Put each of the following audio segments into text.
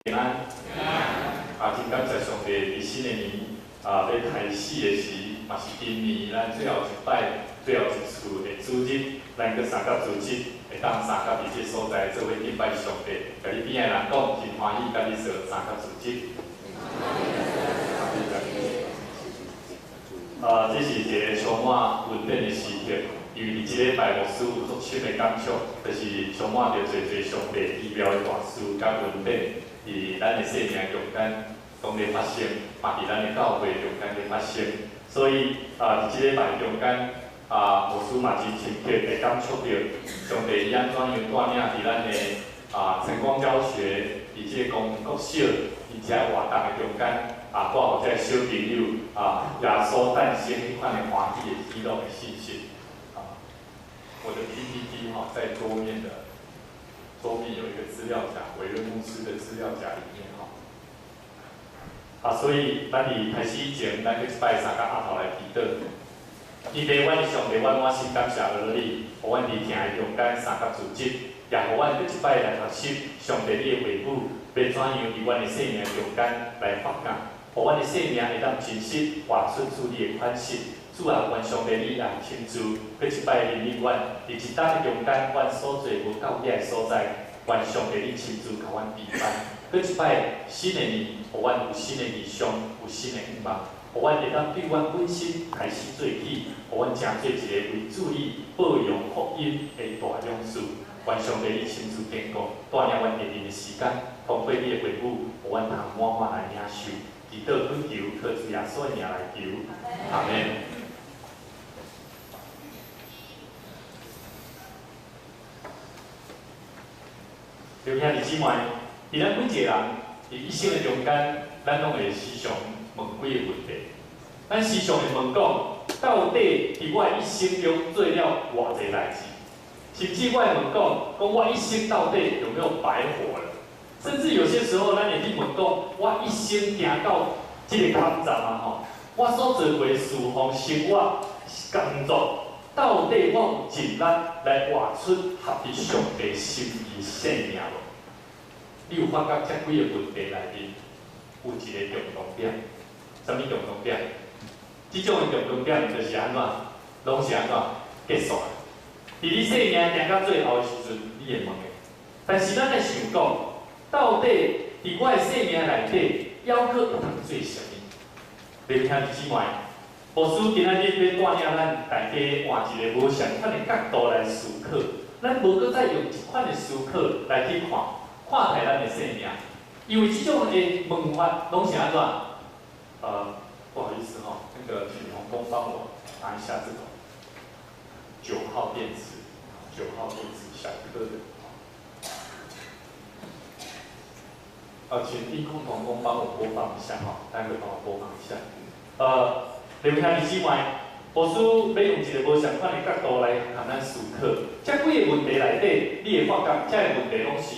平安。真感谢上帝伫新的年要开始的时，嘛是今年咱最后一摆、最后一次的主日，咱搁三甲主日会当三甲伫这所在做伙敬拜上帝。甲你边的人讲，真欢喜甲你做三甲主日。这是一个充满稳定的时刻，因为伫即礼拜牧师有足深的感触，就是充满着侪上帝奇妙的大事甲稳定。 伫咱的生命中间，当然发生，嘛伫咱的教会中间咧发生。所以伫即礼拜中间，牧师嘛真深刻地感触到上帝伊安怎样带领伫咱的晨光教学，伫即个国小，而且活动的中间，带互这小朋友耶稣诞生迄款的欢喜的喜乐的信息。我的 PPT 在桌面的。 桌面有一个资料夹，韦伦牧师的资料夹里面所以咱伫开始以前，咱去拜三甲阿头来祈祷。伊第阮上帝，阮满心感谢而你，互阮伫听的中间三甲主日，也互阮搁一摆来学习上帝你的话语，要怎样伫阮的生命中间来发展，互阮的生命会当真实活出主你的款式。 主啊，愿上帝你来亲自，搁一摆领领阮，伫一当的中间，阮所做无到底的所在，愿上帝你亲自甲阮陪伴。搁一摆新的年，互阮有新的理想，有新的愿望，互阮会当对阮本身开始做起，互阮成做一个为主你保养福音的大勇士。愿上帝你亲自经过，带领阮下年的时间，通过你的话语，互阮通满满来领受。祈祷恳求，靠主耶稣的名来求，阿门。 就兄弟姊妹，伫咱每一个人伫一生的中间，咱拢会时常问几个问题。咱时常会问讲，到底伫我一生中做了偌济代志？甚至我会问讲我一生到底有没有白活了？甚至有些时候，咱会去问讲，我一生行到这个坎站我所做过事奉、生活、工作。 到底我有尽力来活出合乎上帝心意生命无？你有发觉这几个问题内面有一个共同点？什么共同点？这种的共同点就是安怎？拢是安怎结束？伫你生命行到最后的时阵，你会问的。但是咱在想讲，到底伫我的生命内底，要搁会通做啥物？你兄弟姊妹。 牧师今仔日要带领咱大家换一个无相款的角度来思考，咱无搁再用一款的思考来去看待咱的生命，因为这种的问法拢是安怎？不好意思那个品宏工帮我拿一下这种9号电池，9号电池小颗的。请力控同工帮我播放一下待会帮我播放一下。另外，兄弟姊妹，牧师要用一个无相款的角度来和咱思考。这几个问题内底，你会发觉，这个问题拢是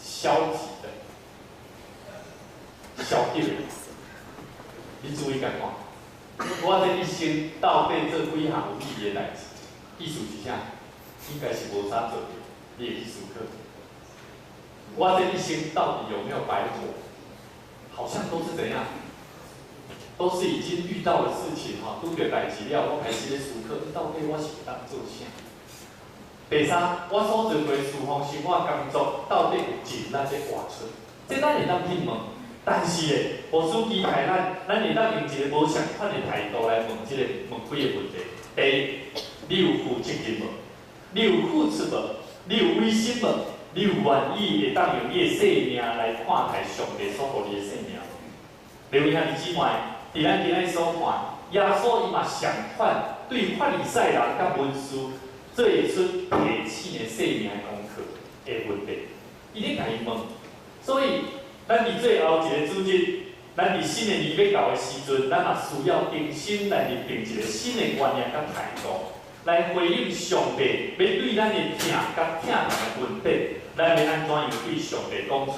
消极的、消极的。你注意看看，我这一生到底做几项有意义的代志？意思是啥？应该是无啥做的，你会去思考。我这一生到底有没有白活？好像都是怎样？ 都是已经遇到的事情拄着代志了，我开始咧思考，到底我是当做啥？第三，我所做过事奉、生活、工作，到底有尽力咧活出？这咱会当去问，但是咧，牧师期待咱会当用一个无相款的态度来问几个问题。第一，你有负责任无？你有付出无？你有委心无？你有愿意会当用你的生命来看待上帝所予你的生命？另外，兄弟姊妹。 伫咱今仔所看，耶稣伊嘛相款对法利赛人甲文士做出提醒的生命功课的问题，伊咧甲伊问。所以，咱伫最后一个主日，咱伫新的年要到的时阵，咱嘛需要重新来认定一个新的观念甲态度，来回应上帝要对咱的疼甲疼人的问题，咱要安怎样对上帝讲出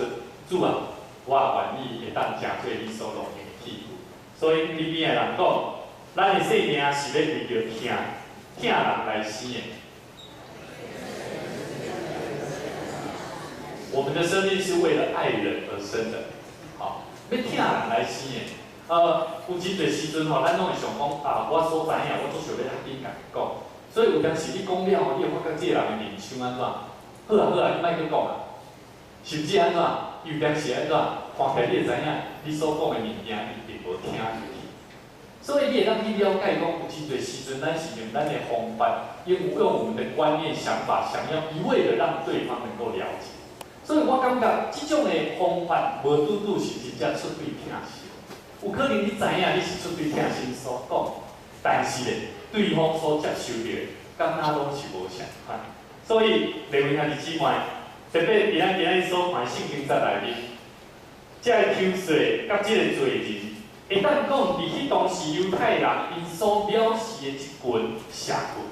主啊，我愿意会当食做你所乐意。 所以，你边的人讲，咱的生命是要为着疼人来生的。我们的生命是为了爱人而生的，好，要疼人来生的。有真侪时阵吼，咱拢会想讲啊，我所知影，我做想要较紧甲伊讲。所以有当时你讲了后，你会发觉这个人的面相安怎？好啊好啊，你莫去讲啊。甚至安怎？有当时安怎？看起来你会知影，你所讲的物件伊并无听入去。所以你会当去了解讲，有真侪时阵，咱是用咱的方法，用我们的观念、想法，想要一味的让对方能够了解。所以我感觉这种的方法，无拄拄是真正出对疼心。有可能你知影你是出对疼心所讲，但是咧，对方所接受到，敢若拢是无相款。所以，各位兄弟姊妹，特别伫咱今日所看圣经节内面，这个抽税甲这个罪人，会当讲伫迄当时犹太人因所藐视的一群社群。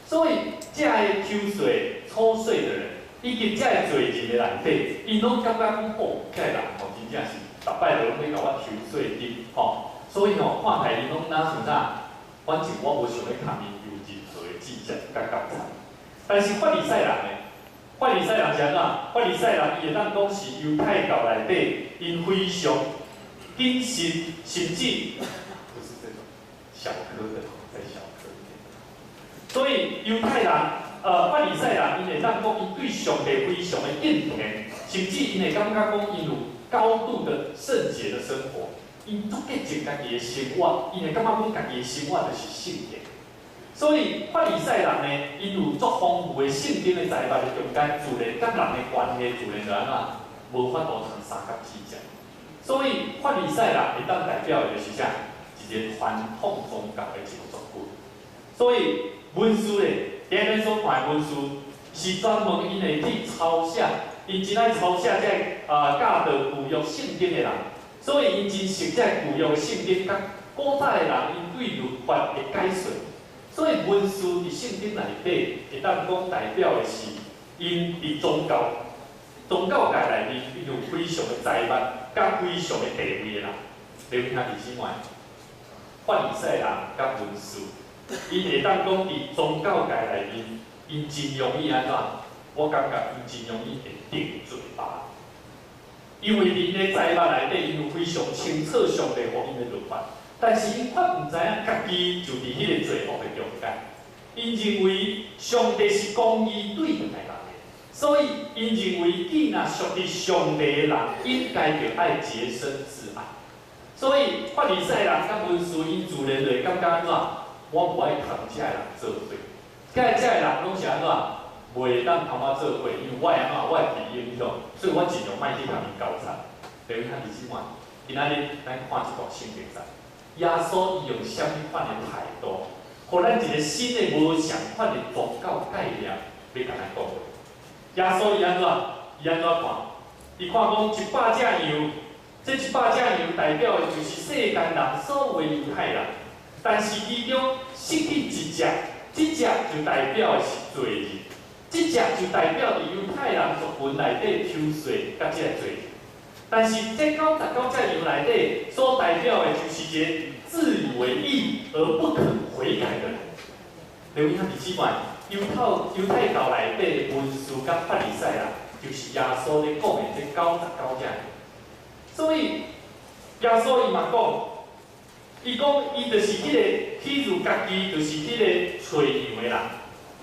所以，这个抽税、抽税的人，以及这个罪人的内底，因拢感觉讲，哦，这个人吼真正是逐摆都拢咧甲我抽税金，吼。所以吼，看待因拢哪像啥，反正我无想要牵因有任何的计较甲感情。但是法利赛人呢？法利赛人是安怎？法利赛人伊会当讲是犹太教内底，因非常谨慎，甚至不是这种小科的，再小科一点。所以犹太人，法利赛人，因会当讲因对上帝非常的敬虔，甚至因会感觉讲因有高度的圣洁的生活，因足洁净家己的生活，因会感觉讲家己的生活就是圣洁。所以法利赛人呢，因有足丰富的圣经的财物的中间，自然甲人的关系自然就安怎，无法度通三角之间。所以法利赛人会当代表的就是啥？一个传统宗教的一个作品。所以文书咧，今日所看的文书是专门因会去抄写，因真爱抄写这教导旧约圣经的人，所以因真熟这旧约的圣经，甲古早的人因对律法的解说。所以文书伫圣经内底，会当讲代表的是因伫宗教界内面，伊有非常的财物，甲非常的地位的人。你有听弟兄妹？法利赛人甲文书，因会当讲伫宗教界内面，因真容易安怎？我感觉因真容易会定罪吧。因为伫因的财物内底，因有非常清楚上帝互因的律法。但是因却唔知影家己就伫迄个罪恶的中间，因认为上帝是公义对待人的，所以因认为既然属于上帝的人，应该就爱洁身自爱。所以法利赛人甲文士因自然就会感觉安怎？我无爱同遮个人做伙，遮个人拢是安怎？袂当同我做伙，因为我安怎？我会被影响，所以我尽量莫去同伊交叉。等于看弟兄们，今仔日咱看一段圣经上。耶稣伊用什么款的态度，互咱一个新的无相款的宗教概念，要甲咱讲话。耶稣伊安怎？伊安怎看？伊看讲100只羊，这100只羊代表的就是世间人所有的犹太人，但是其中失去一只，这只就代表的是罪人，这只就代表着犹太人族群内底抽税甲这个罪人。但是这99只羊内底所代表的就是一个自以为义而不肯悔改的人。留意下弟兄们，犹太教内底的文士甲法利赛人，就是耶稣咧讲的这99只羊。所以耶稣伊嘛讲，伊讲伊就是迄个譬如家己就是迄个找羊的人，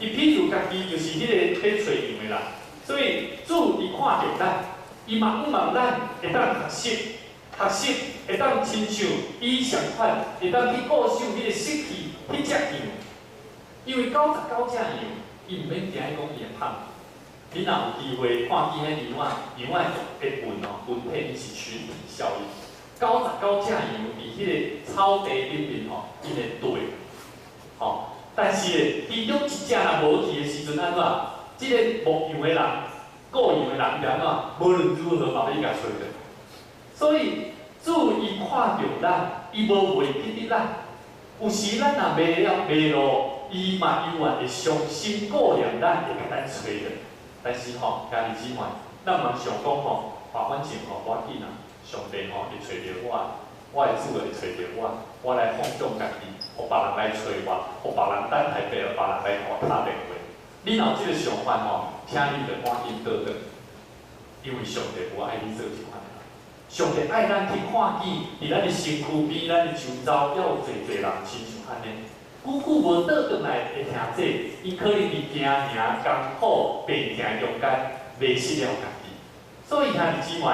伊譬如家己就是迄个咧找羊的人。所以主伊看着咱。伊嘛毋望咱会当学习会当亲像伊相款，会当去固守迄个失去迄只羊，因为99只羊，伊毋免惊讲伊会胖。你若有机会看见迄羊仔的粪哦，粪体伊是群体效应。99只羊伫迄个草地里面吼，因会对，吼。但是其中一只若无去的时阵安怎？即个牧羊的人。顾羊的人就安怎？无论如何嘛要甲找着。所以主伊看着咱，伊无袂记得咱。有时咱若迷路，伊嘛永远会伤心顾念咱，会甲咱找着。但是吼，家己姊妹，咱嘛想讲吼，反正吼，我紧啊，上帝吼会找着我的主会找着我来放纵家己，互别人来找我，互别人等待别人来互打电话。你若有即个想法吼，请你着赶紧倒转。因为上帝无爱你做即款的人，上帝爱咱去看见，伫咱的身躯边、咱的周遭，还有侪人亲像安尼。久久无倒转来的兄弟，伊可能伫惊赢、艰苦、病痛中间，迷失了家己。所以兄弟姊妹，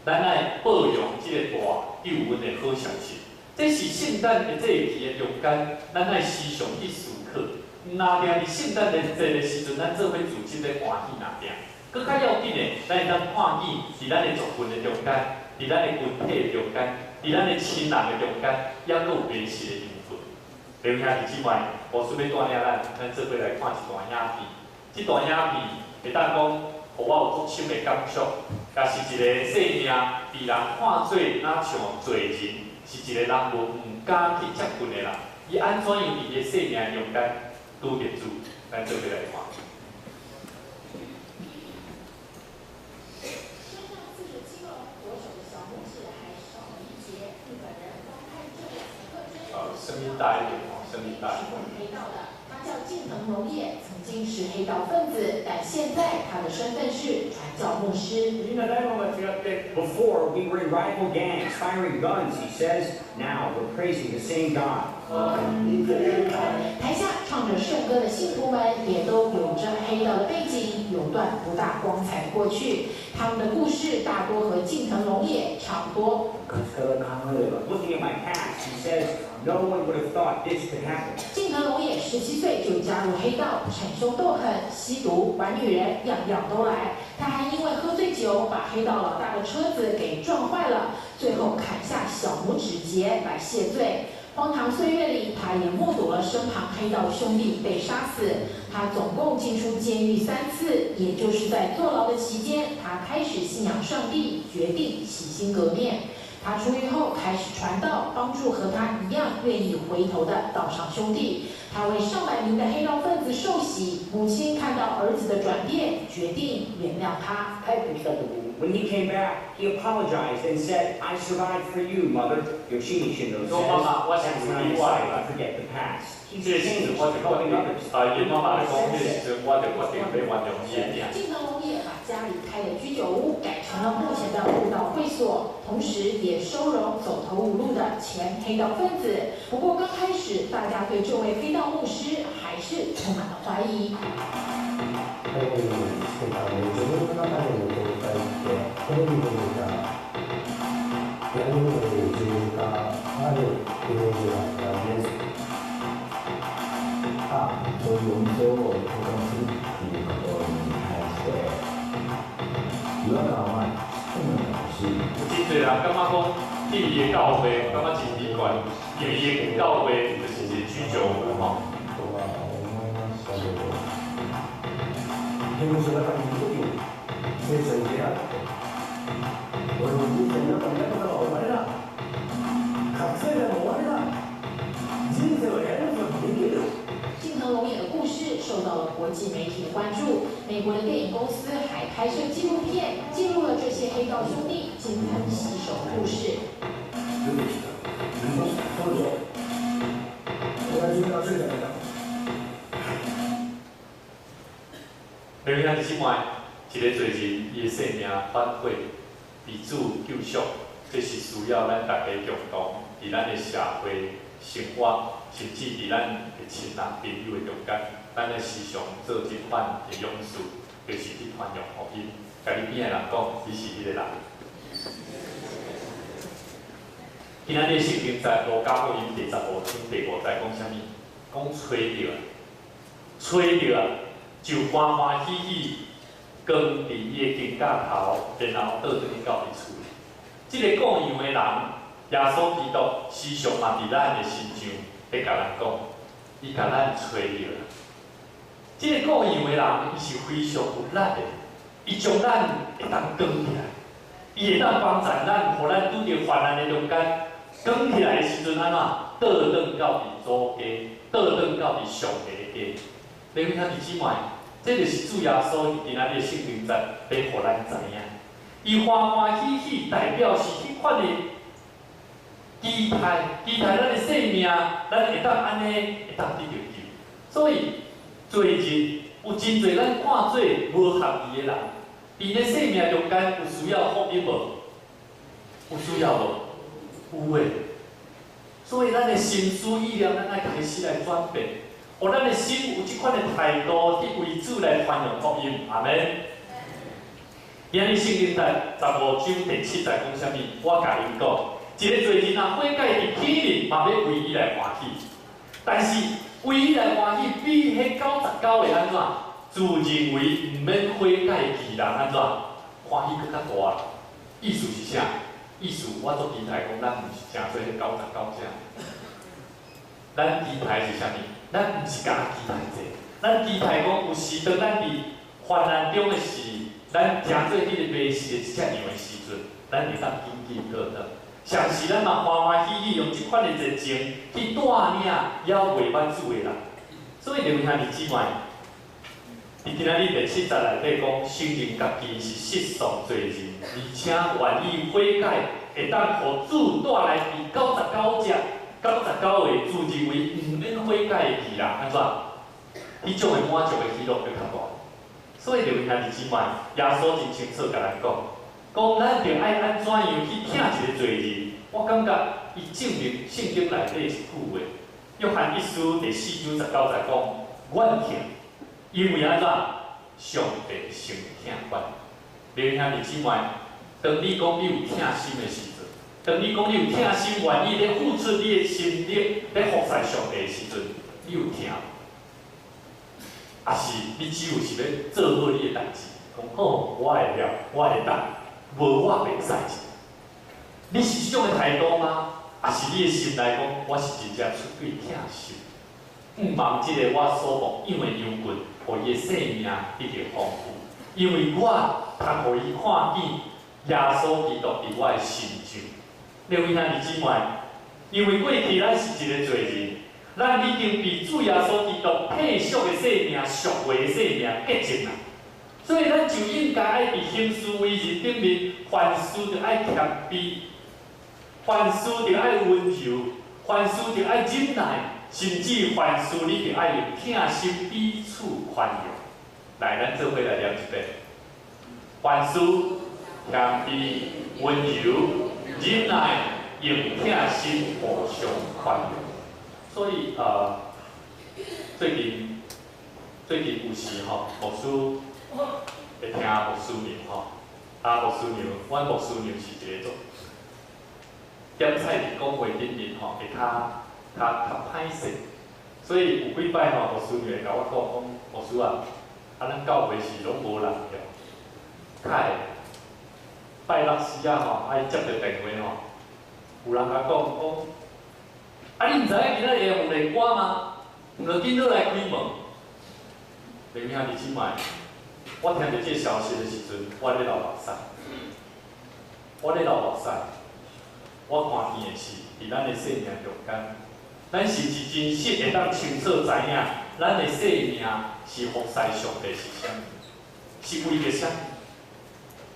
咱爱保养即个大救恩的好消息。这是圣诞的这一期的中间，咱爱时常去思考。若定伫圣诞的这个时阵，咱做伙自己咧欢喜若定。搁较要紧的，咱会当看见伫咱的族群的中间，伫咱的群体的中间，伫咱的亲人的中间，也搁有迷失的缘分。弟兄姊妹，我顺便带领咱做伙来看一段影片。这段影片会当讲，互我有足深的感触，也是一个生命被人看做哪像罪人，是一个人无唔敢去接近的人。伊安怎样伫个生命中间拄着主？咱做伙来看。身上刺着金龙，左手的小拇指还少了一截。日本人光看这两个特征，声音大一点哦，声音大一点。是黑道的，他叫近藤荣也，曾经是黑道分子，但现在他的身份是传教牧师。Before we were in rival gangs, firing guns, he says. Now we're praising the same God. 台下唱着圣歌的信徒们也都有着黑道的背景，有段不大光彩的过去。他们的故事大多和近藤荣也差不多。Looking at my past, he says, no one would have thought this could happen. 近藤荣也17岁就加入黑道，逞凶斗狠、吸毒、玩女人，样样都来。他还因为喝醉酒把黑道老大的车子给撞坏了，最后砍下小拇指节来谢罪。荒唐岁月里，他也目睹了身旁黑道兄弟被杀死。他总共进出监狱3次，也就是在坐牢的期间，他开始信仰上帝，决定洗心革面。他出狱后开始传道，帮助和他一样愿意回头的道上兄弟。他为上百名的黑道分子受洗，母亲看到儿子的转变，决定原谅他。When he came back, he apologized and said, I survived for you, mother. Yoshimi Shindo says, that's when I decided to forget the past. He's 这是 changed, 我就决 helping 定， others. 因妈妈来讲，这时阵我就决定要原谅伊的命。近藤荣也把家里开的居酒屋改成了目前的舞蹈会所，同时也收容走投无路的前黑道分子。不过刚开始，大家对这位黑道牧师还是充满了怀疑。テレビしてたので、自分の中での状態ってテレビで見たやるのに自分があるイメージがあったんです。そういうお店を保存するっていうことに対して違和感はしてもほしい。真侪人感觉讲，去伊的教会，感觉真奇怪，因为伊的教会就是一个居酒屋吼。とは思いましたけど。刑務所の中にいる時に聖書に出会って俺の人生の中にあるのはお前だ覚醒剤もお前だ人生をやることができる近藤荣也的故事受到了国际媒体的关注，美国的电影公司还拍摄纪录片，记录了这些黑道兄弟金盆洗手的故事。出てきたそうぞ親父がついたんだ弟兄姊妹，一个罪人，伊的生命反悔，被主救赎，这是需要咱大家共同伫咱的社会生活，甚至伫咱的亲人朋友的中间，咱咧时常做这款的勇士，就是去传扬福音，甲你边的人讲，你是迄个人。今仔日圣经在路加福音第15章第5节讲啥物？讲吹着，吹着。就欢欢喜喜，光伫伊的肩胛头，然后倒转去到伊厝。即个各样的人，耶稣基督时常嘛伫咱的身上，要甲咱讲，伊甲咱吹着。即个各样的人，伊是非常有力的，伊将咱会当扛起来，伊会当帮助咱，互咱拄着患难的中间，扛起来的时阵安怎？倒转到伫主家，倒转到伫上帝的家。弟兄姊妹，这就是主耶稣今仔日圣经节要互咱知影。伊欢欢喜喜，代表是迄款的期待，期待咱的生命，咱会当安尼会当得到救。所以，最近有真侪咱看做无合意的人，伫咧生命中间有需要福音无？有需要无？有诶。所以咱的心思意念，咱爱开始来转变，互咱的心有即款的态度去为主来传扬福音。阿门。今日圣经在15章第7节讲啥物？我甲因讲，一个罪人啊，悔改伫起面，嘛要为伊来欢喜。但是为伊来欢喜，比迄99个安怎？自认为毋免悔改其人安怎？欢喜更较大。意思是啥？意思我做期待讲，咱毋是诚做迄99只。咱期待是啥物？咱毋是甲期待者，咱期待讲有时当咱伫患难中的时，咱诚做迄个迷失的即只样的时阵，咱会当紧紧乐乐。上时咱嘛欢欢喜喜用即款的热情去带领要为咱主的人。所以，弟兄姊妹，伫今仔日第7节内底讲，承认家己是失丧罪人，而且愿意悔改，会当互主带来第99只、99个自认为毋免悔改的义人，安怎？迄种的满足的喜乐要较大。所以，弟兄姊妹，耶稣真清楚甲咱讲咱着爱安怎样去疼一个罪人。我感觉伊证明圣经内底一句话，约翰一书第4章19节讲，阮疼，因为安怎？上帝先疼阮。弟兄姊妹，当你讲你有疼心的时阵，当你讲你有疼心，愿意咧付出你的心力咧服侍上帝的时阵，你有疼，还是你只有是要做好你的代志？讲好，我会了，我会当，无我袂使。你是即种的态度吗？还是你的心来讲，我是真正出于疼心，毋望即个我所望养的羊群，互伊的生命一直丰富，因为我通互伊看见耶稣基督伫我的心中。各位兄姊妹，因为过去咱是一个罪人，咱已经被主耶稣基督配属的生命、赎回的生命洁净啦。所以咱就应该爱伫行事为人顶面，凡事着爱谦卑，凡事着爱温柔，凡事着爱忍耐，甚至凡事你着爱用疼心彼此宽容。来，咱做伙来念一遍：凡事谦卑、温柔、忍耐，用疼心互相宽容。所以最近有时牧师会听牧师娘牧师娘，阮牧师娘是一个做点菜伫讲话顶面会较歹势，所以有几摆牧师娘会甲我讲牧师啊，咱教会是拢无人了，较会拜六时爱接着电话有人甲讲你毋知影今仔日会练歌吗？毋着紧倒来开门。弟兄姊妹，我听到这消息的时阵，我咧流目屎。我看见的是，伫咱的生命中间，咱是真实会当清楚知影，咱的生命是服侍上帝是啥物，是为着啥物？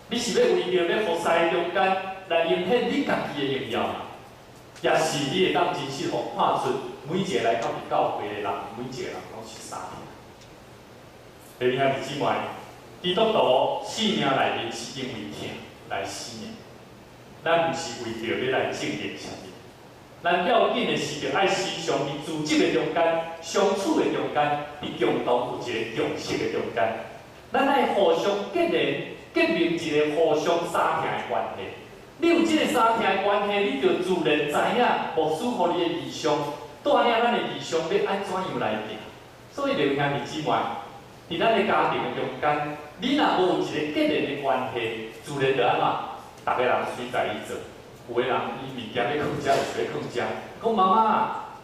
你是要为着要服侍中间来彰显你家己的荣耀吗？也是你会当真实互看出每一个来到你教会的人，每一个人拢是啥物？弟兄姊妹，基督徒生命内面是因为疼来死的，咱毋是为着要来证明啥物。咱要紧的是着爱时常伫自责的中间、相处的中间、伫共同有一个共识的中间，咱爱互相结明一个互相相疼的关系。你有这个相疼的关系，你就自然知影牧师互你的理想，带领咱的理想要安怎样来行。所以，弟兄姊妹，伫咱的家庭的中间，你若无有一个结连的关系，自然就安怎？逐个人随在伊做。有个人伊物件要放遮，就要放遮。讲妈妈，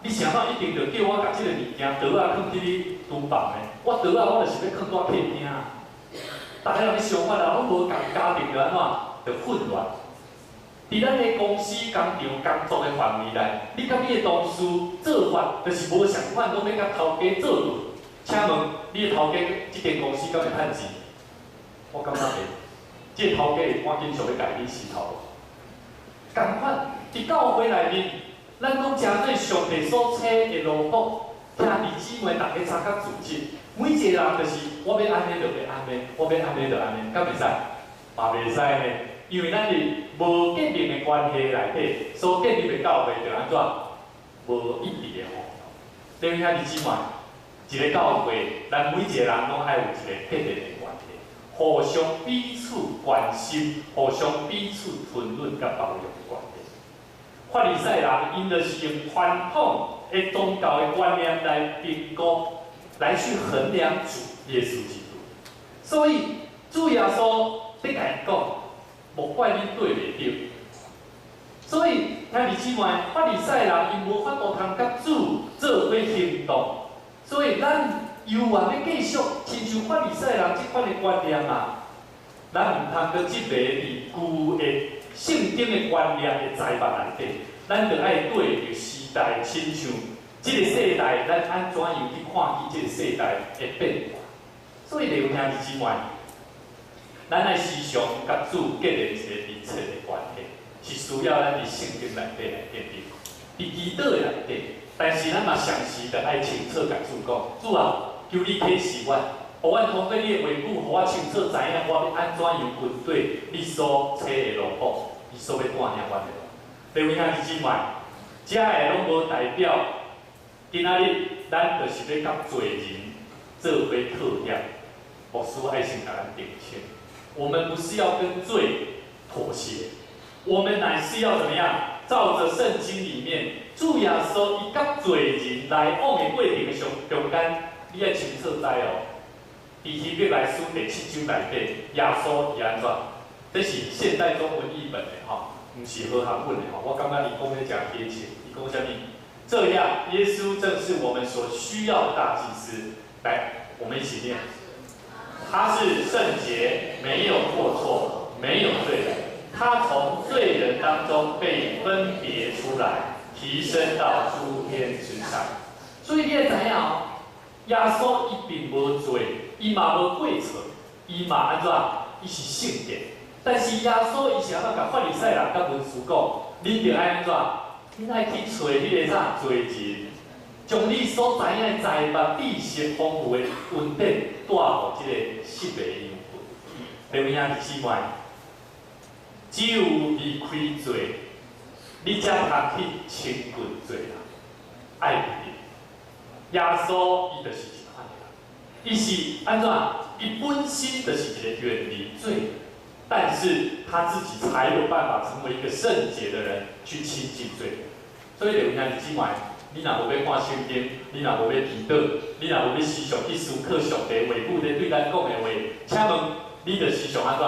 你啥物一定着叫我甲即个物件桌仔放伫你厨房的？我桌仔我就是要放我客厅。逐个人咧想法啦，拢无共家庭着安怎？着混乱。伫咱的公司、工厂、工作的范围内，你甲你的同事做法，就是无相款，拢要甲头家做对。请问，你的头家即间公司敢会趁钱？我感觉袂。即个头家会赶紧想要家己洗头。共款，伫教会内面，咱讲诚做上帝所赐的路途，兄弟姊妹大家参加组织，每一个人就是我要安尼就要安尼，我要安尼就安尼，敢袂使？嘛袂使呢，因为咱伫无建立的关系内底，所建立的教会就安怎无一致的互动。等于兄弟姊妹，一个教会，咱每一个人拢爱有一个特定的关系，互相彼此关心，互相彼此吞论甲包容的关系。法利赛人因就是用传统的宗教的观念来评估，来去衡量主耶稣基督。所以主耶稣你甲伊讲，无怪你对袂对。所以兄弟姊妹，法利赛人因无法度通甲主做伙行动，所以咱犹原要继续亲像法利赛人即款的观念啊，咱毋通搁即个伫旧的圣经的观念的财阀内底，咱着爱对着时代，亲像即个世代，咱安怎样去看见即个世代的变化。所以，弟兄兄弟姊妹，咱爱时常甲主建立一个密切的关系，是需要咱伫圣经内底来建立，伫祈祷的内底。但是咱嘛常时着爱清楚甲主讲，主啊，求你启示我，互我通过你的话语，互我清楚知影我要安怎样面对你所找的路途，你所要带领我的路。弟兄兄弟姊妹，遮个拢无代表今仔日咱就是要甲罪人做伙讨厌，牧师爱先甲咱澄清，我们不是要跟罪妥协，我们乃是要怎么样？照着圣经里面，主耶稣伊甲罪人来往的过程的中间，你要清楚知哦。伫希伯来书第7章内底，耶稣伊安怎？这是现代中文译本的吼，唔是和韩文的吼。我感觉伊讲的讲贴切，伊讲啥物？这样，耶稣正是我们所需要的大祭司。来，我们一起念。他是圣洁，没有过错，没有罪的。他从罪人当中被分别出来，提升到诸天之上。所以你要知影哦，耶稣伊并无罪，伊嘛无过错，伊嘛安怎？伊是圣洁。但是耶稣伊是安怎甲法利赛人甲文士讲？你着爱安怎？你爱去找迄个啥罪人，将你所知影的财物、知识丰富的恩典带互即个失的灵魂。弟兄兄弟姊妹，只有离开罪，你才通去亲近罪人，爱你。耶稣伊就是一款的人，伊是安怎？伊本身就是一个远离罪人，但是他自己才有办法成为一个圣洁的人，去亲近罪人。所以，弟兄兄弟姊妹，你若无要看圣经，你若无要祈祷，你若无要时常去思考上帝话语咧对咱讲的话，请问你的时常安怎？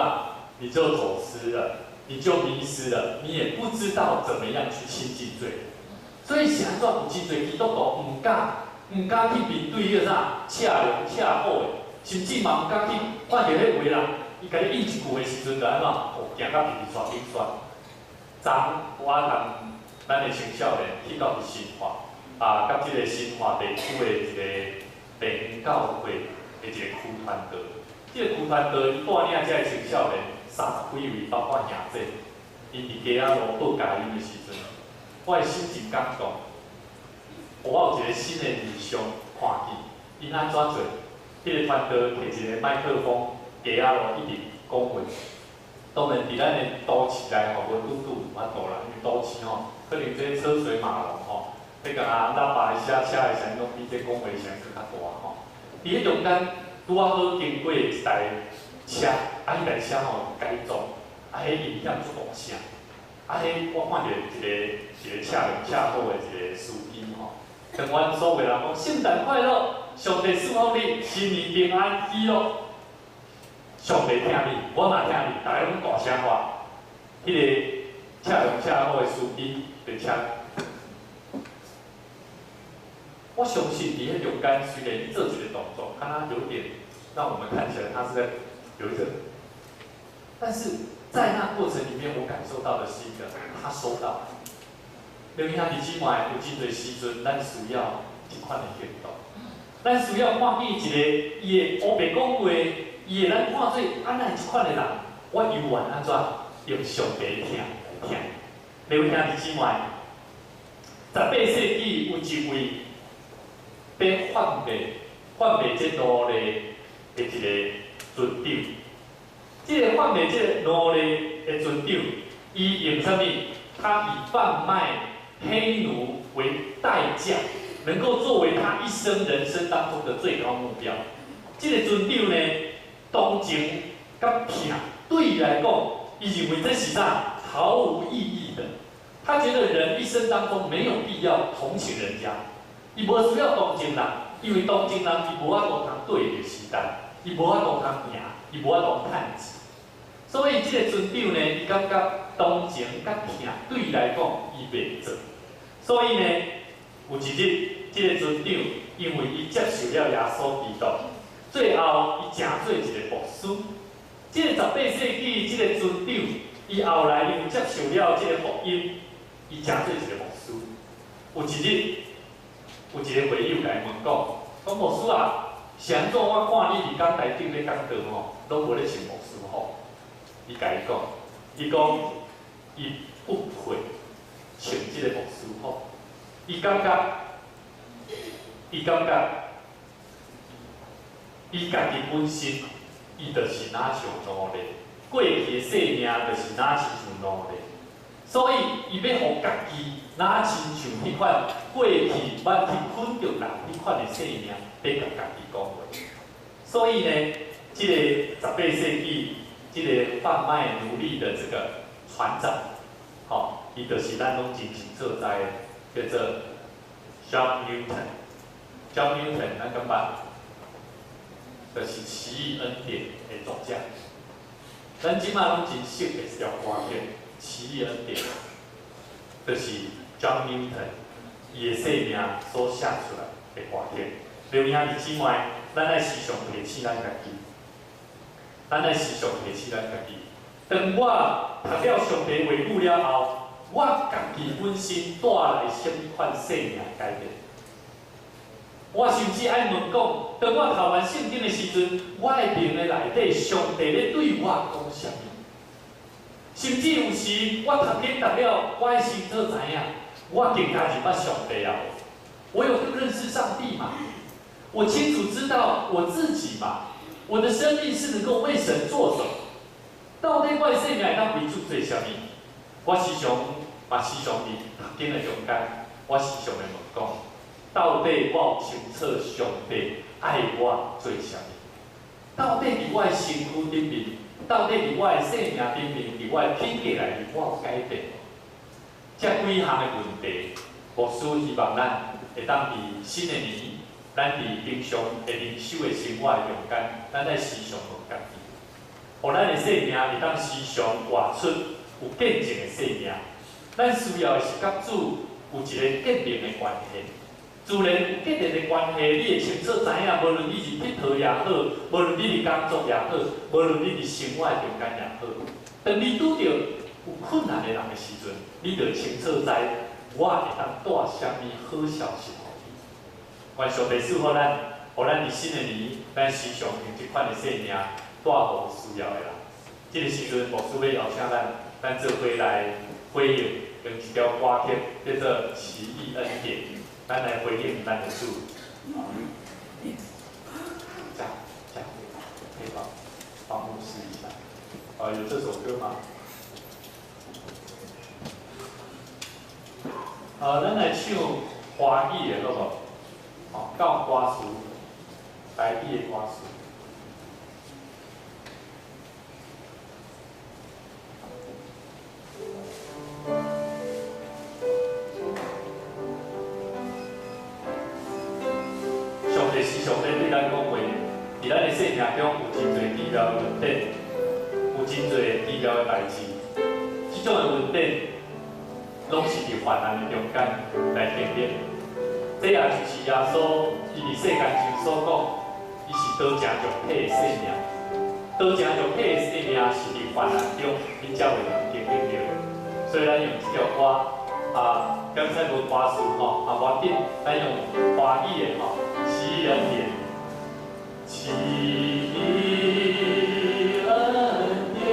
你就走失了，你就迷失了，你也不知道怎么样去亲近罪人。所以是安怎？有真侪基督徒唔敢去面对迄个啥赤良赤好的，甚至嘛唔敢去看到迄有个人，伊甲你应一句的时阵，就安怎？哦，行到皮皮刷冰刷。昨我同咱的青少年去到新化，甲即个新化地区的一个地方教会的一个区团队。即个区团队伊带领即个青少年30几位，包括兄弟，因伫街仔路报佳音的时阵，我的心真感动。我有一个新的理想看见，因安怎做？迄个团队摕一个麦克风，街仔路一直讲话。当然，伫咱的都市内吼，无拄有法度啦，因为都市吼，可能这车水马龙吼，迄个啊喇叭的声、车的声拢比这讲话声更较大吼。伫迄中间，拄啊好经过一台车，迄台车吼改装，迄音响足大声，迄我看到一个车良车好的一个司机吼，跟阮所有人讲圣诞快乐，上帝祝福你，新年平安喜乐。上帝听你，我嘛听你，大家拢大声话。迄个车良车好的司机的车，我相信伫迄中间，虽然做一个动作，敢若有点让我们看起来他是在有一个，但是在那过程里面，我感受到的是一个他收到。弟兄兄弟姊妹，有真侪时阵，咱需要即款的行动，咱需要看见一个伊的乌白讲话。伊会咱看做安那一款的人，我犹原安怎用上帝的听来听？弟兄兄弟姊妹，18世纪有一位被贩卖制度的一个船长，这个贩卖这个奴隶的船长，伊用什么？他以贩卖黑奴为代价，能够作为他一生人生当中的最高目标。这个船长呢，同情甲疼，对伊来讲，伊认为这是啥毫无意义的。他觉得人一生当中没有必要同情人家，伊无需要同情人，因为同情人伊无法度通对着时代，伊无法度通赢，伊无法度趁钱。所以这个船长呢，伊感觉同情甲疼对伊来讲，伊袂做。所以呢，有一日，这个船长因为伊接受了耶稣基督，最后伊成做一个牧师。这个18世纪，这个船长，伊后来因为接受了这个福音，伊成做一个牧师。有一日，有一个会友来问讲牧师啊，是安怎我看你伫讲台顶咧讲道吼，拢无咧穿牧师服？伊甲伊讲，伊不配穿即个牧师服。伊感觉，伊家己本身，伊就是哪像奴隶，过去的生命就是哪亲像奴隶，所以伊要互家己哪亲像迄款过去捌去捆着人迄款的生命，要甲家己讲话。所以呢，这个18世纪。这个贩卖奴隶的这个船长，伊就是咱拢真清楚知的，叫做 John Newton。John Newton， 咱感觉就是《奇异恩典》的作者。咱即马拢真熟的一条歌片《奇异恩典》，就是 John Newton 伊的生命所写出来的歌片。留兄弟姊妹，咱爱时常提醒咱家己。咱爱时常提醒咱家己，当我读了上帝话语了后，我家己本身带来什么款生命改变？我甚至爱问讲，当我读完圣经的时阵，我的灵的内底，上帝咧对我讲什么？甚至有时我读了，我的心都知影，我更加入捌上帝啊！我有认识上帝嘛？我清楚知道我自己嘛？我的生命是能够为神做什么？到底我的生命会当为主做什么？我时常伫读经的中间，我时常会问讲，到底我有清楚上帝爱我做什么？到底伫我的身躯顶面，到底伫我的生命顶面，伫我的品格内面，我有改变无？这几项的问题，牧师希望咱会当伫新的年。咱伫平常的灵修的生活的中间，咱在时常问家己，互咱的生命会当时常活出有见证的生命。咱需要的是甲主有一个建立的关系。自然有建立的关系，你会清楚知影，无论你是佚佗也好，无论你是工作也好，无论你是生活的中间也好，当你拄着有困难的人的时阵，你就清楚知我会当带什么好消息。愿上帝赐福咱，互咱伫新的年，咱时常用这款的生命带互需要的人。这个时阵，牧师要邀请咱做伙来回应，用一条歌曲叫做《奇异恩典》，咱来回应咱的主。这样，可以帮牧师一下。有这首歌吗？咱来唱华语的，好不好？教歌词，台语的歌词。上帝是上帝对咱讲话，伫咱的生命中有真侪奇妙的问题，有真侪奇妙的代志。这种的问题，拢是伫患难的中间来经历。这也就是耶稣伊伫世间上所讲，伊是道成肉体的生命，道成肉体的生命是伫患难中，你才会能经历到。所以咱用这条歌，刚才无歌词吼，无紧，咱用华语的吼，奇异恩典，奇异恩典。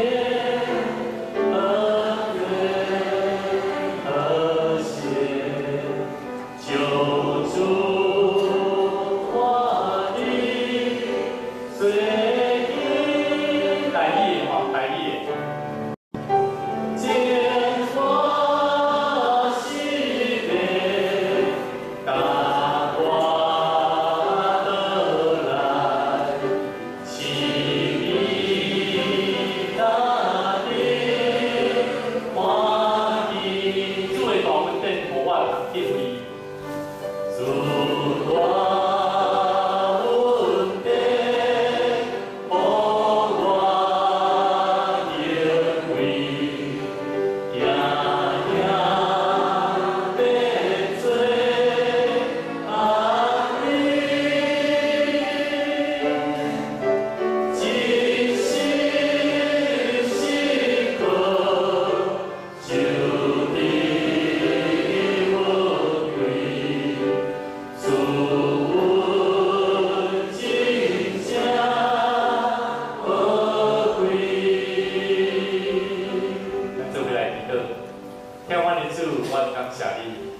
听阮的主，阮感谢你，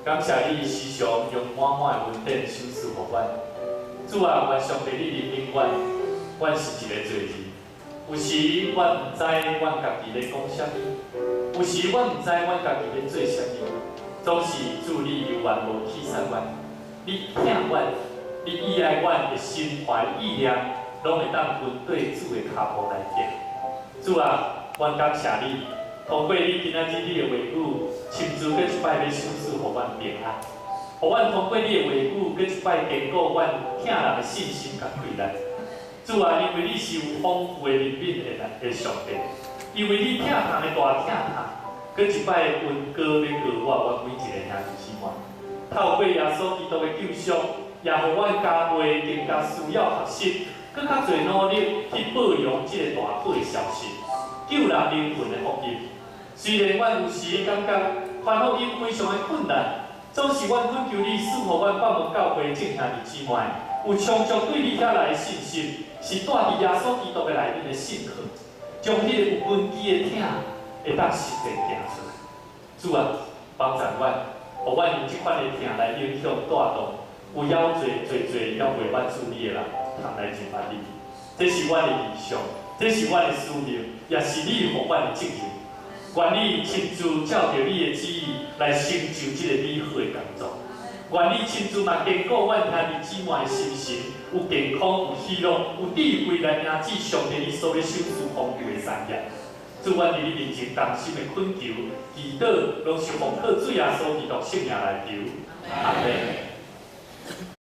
感谢你时常用满满的恩典赏赐互阮。主啊，愿上帝你怜悯阮，阮是一个罪人。有时阮毋知阮家己咧讲啥物，有时阮毋知阮家己咧做啥物，总是主你犹原无弃杀阮，你疼阮，你依赖阮的心怀意念，拢会当分对主的脚步来行。主啊，阮感谢你。 通过你今仔日你的话语，亲自搁一摆要赏赐互阮平安，互阮通过你的话语，搁一摆坚固阮听人的信心甲气力。主啊，因为你是有丰富的人品的上帝，因为你疼痛的大疼痛，搁一摆温哥要告我每一个兄弟姊妹。透过耶稣基督的救赎，也互阮加倍更加需要学习，搁较侪努力去保养这个大好的消息，救人灵魂的福音。 虽然阮有时感觉传福音非常的困难，总是阮恳求你赐予阮百物教会正兄弟姊妹有充足对你遐来的信心，是带伫耶稣基督的内面的信号，将迄个有根基的疼会当实际行出来。主啊，帮助阮，互阮用即款的疼来影响带动有要侪要袂满足你的人，通来认捌你。这是阮的理想，这是阮的使命，也是你互阮的责任。 愿你亲自照着你的旨意来成就这个美好的工作。愿你亲自嘛坚固阮兄弟姊妹的心神，有健康、有喜乐、有智慧来迎接上帝你所要赏赐丰富的产业。主，阮伫你面前衷心的恳求、祈祷，拢是奉靠主耶稣基督圣名来求。阿门。